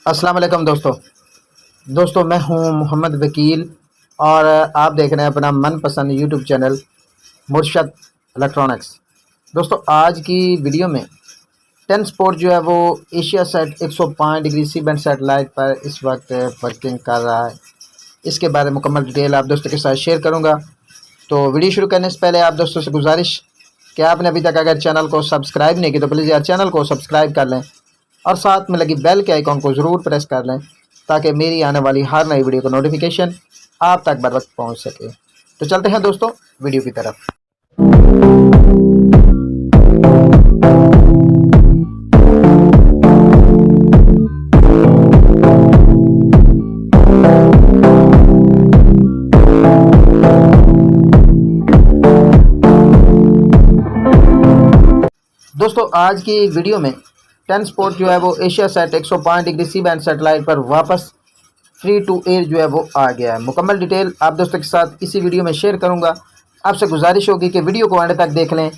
अस्सलाम वालेकुम दोस्तों मैं हूं मोहम्मद वकील और आप देख रहे हैं अपना मनपसंद यूट्यूब चैनल मुर्शद इलेक्ट्रॉनिक्स। दोस्तों आज की वीडियो में 10 स्पोर्ट जो है वो AsiaSat 105 degree C band satellite पर इस वक्त वर्किंग कर रहा है। इसके बारे में मुकम्मल डिटेल आप दोस्तों के साथ शेयर करूंगा। तो वीडियो शुरू करने से पहले आप दोस्तों से गुजारिश कि आपने अभी तक अगर चैनल को सब्सक्राइब नहीं किया तो प्लीज़ यार चैनल को सब्सक्राइब कर लें और साथ में लगी बेल के आइकॉन को ज़रूर प्रेस कर लें ताकि मेरी आने वाली हर नई वीडियो का नोटिफिकेशन आप तक बर वक्त पहुँच सके। तो चलते हैं दोस्तों वीडियो की तरफ। दोस्तों आज की वीडियो में 10 स्पोर्ट जो है वो AsiaSat 105 degree C band satellite पर वापस फ्री टू एयर जो है वो आ गया है। मुकम्मल डिटेल आप दोस्तों के साथ इसी वीडियो में शेयर करूंगा। आपसे गुजारिश होगी कि वीडियो को एंड तक देख लें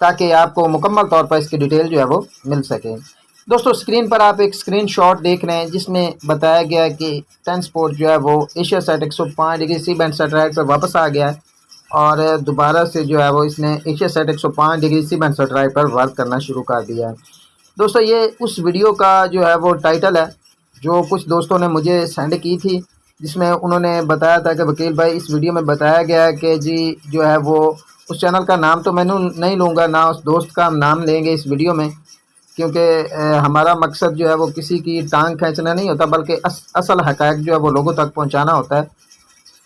ताकि आपको मुकम्मल तौर पर इसकी डिटेल जो है वो मिल सके। दोस्तों स्क्रीन पर आप एक स्क्रीनशॉट देख रहे हैं जिसमें बताया गया है कि 10 स्पोर्ट जो है वो AsiaSat 105 degree C band satellite पर वापस आ गया है और दोबारा से जो है वो इसने AsiaSat 105 degree C band satellite पर वर्क करना शुरू कर दिया है। दोस्तों ये उस वीडियो का जो है वो टाइटल है जो कुछ दोस्तों ने मुझे सेंड की थी, जिसमें उन्होंने बताया था कि वकील भाई इस वीडियो में बताया गया है कि जी जो है वो उस चैनल का नाम तो मैं नहीं लूँगा, ना उस दोस्त का हम नाम लेंगे इस वीडियो में, क्योंकि हमारा मकसद जो है वो किसी की टांग खींचना नहीं होता बल्कि असल हक़ाइक़ जो है वो लोगों तक पहुँचाना होता है।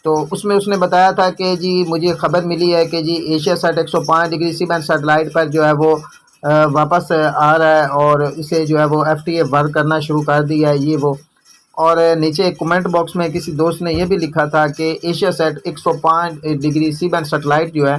तो उसमें उसने बताया था कि जी मुझे ख़बर मिली है कि जी AsiaSat 105 degree C band satellite पर जो है वो वापस आ रहा है और इसे जो है वो FTA वर्क करना शुरू कर दिया है ये वो। और नीचे कमेंट बॉक्स में किसी दोस्त ने ये भी लिखा था कि AsiaSat 105 degree C band satellite जो है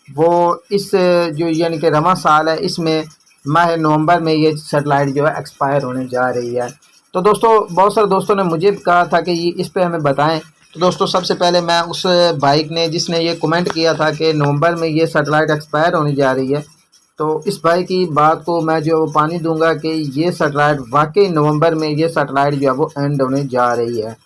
वो इस जो यानी कि रवां साल है इसमें माह नवंबर में ये सैटेलाइट जो है एक्सपायर होने जा रही है। तो दोस्तों बहुत सारे दोस्तों ने मुझे कहा था कि ये इस पर हमें बताएं। तो दोस्तों सबसे पहले मैं उस भाई ने जिसने ये कमेंट किया था कि नवंबर में ये सैटेलाइट एक्सपायर होने जा रही है, तो इस भाई की बात को मैं जो पानी दूंगा कि ये सैटेलाइट वाकई नवंबर में ये सैटेलाइट जो है वो एंड होने जा रही है।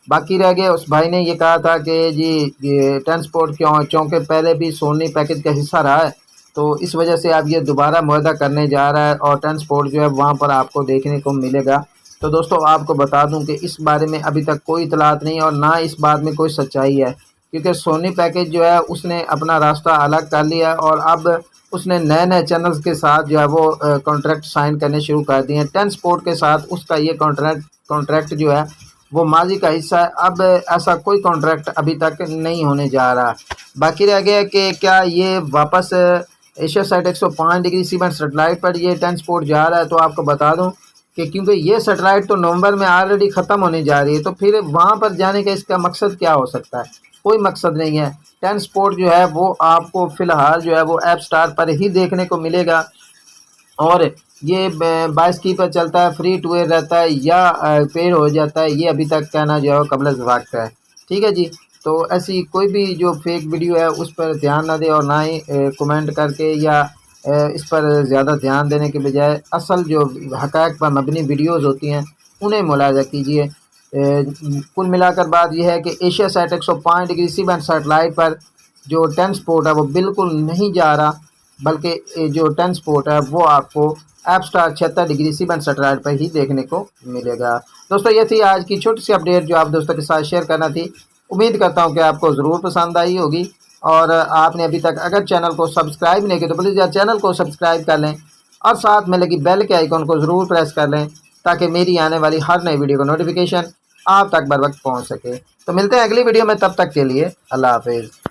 बाकी रह गए उस भाई ने ये कहा था कि जी ये 10 स्पोर्ट चूँकि पहले भी सोनी पैकेज का हिस्सा रहा है तो इस वजह से अब ये दोबारा मुआहदा करने जा रहा है और 10 स्पोर्ट जो है वहाँ पर आपको देखने को मिलेगा। तो दोस्तों आपको बता दूं कि इस बारे में अभी तक कोई इतलात नहीं और ना इस बात में कोई सच्चाई है, क्योंकि सोनी पैकेज जो है उसने अपना रास्ता अलग कर लिया और अब उसने नए नए चैनल्स के साथ जो है वो कॉन्ट्रैक्ट साइन करने शुरू कर दिए हैं। 10 स्पोर्ट के साथ उसका ये कॉन्ट्रैक्ट जो है वो माजी का हिस्सा है। अब ऐसा कोई कॉन्ट्रैक्ट अभी तक नहीं होने जा रहा। बाकी रह गया कि क्या ये वापस AsiaSat 105 degree C band satellite पर ये 10 स्पोर्ट जा रहा है। तो आपको बता दूं कि क्योंकि ये सैटेलाइट तो नवंबर में ऑलरेडी ख़त्म होने जा रही है, तो फिर वहाँ पर जाने का इसका मकसद क्या हो सकता है। कोई मकसद नहीं है। 10 स्पोर्ट जो है वो आपको फ़िलहाल जो है वो ऐप स्टार पर ही देखने को मिलेगा और ये 22 की पर चलता है, फ्री टू एयर रहता है या पेड हो जाता है, ये अभी तक कहना जो है कबल वक्त है। ठीक है जी। तो ऐसी कोई भी जो फेक वीडियो है उस पर ध्यान ना दे और ना ही कमेंट करके या इस पर ज़्यादा ध्यान देने के बजाय असल जो हक़ाइक़ पर मबनी वीडियोज़ होती हैं उन्हें मुलाज़ा कीजिए। कुल मिलाकर बात यह है कि AsiaSat 105 degree C band satellite पर जो 10 स्पोर्ट है वो बिल्कुल नहीं जा रहा, बल्कि जो 10 स्पोर्ट है वो आपको Apstar 76 degree C band satellite पर ही देखने को मिलेगा। दोस्तों ये थी आज की छोटी सी अपडेट जो आप दोस्तों के साथ शेयर करना थी। उम्मीद करता हूँ कि आपको ज़रूर पसंद आई होगी और आपने अभी तक अगर चैनल को सब्सक्राइब नहीं किया तो प्लीज़ यार चैनल को सब्सक्राइब कर लें और साथ में लगी बेल के आइकॉन को ज़रूर प्रेस कर लें ताकि मेरी आने वाली हर नई वीडियो का नोटिफिकेशन आप तक बर वक्त पहुँच सके। तो मिलते हैं अगली वीडियो में, तब तक के लिए अल्लाह हाफिज़।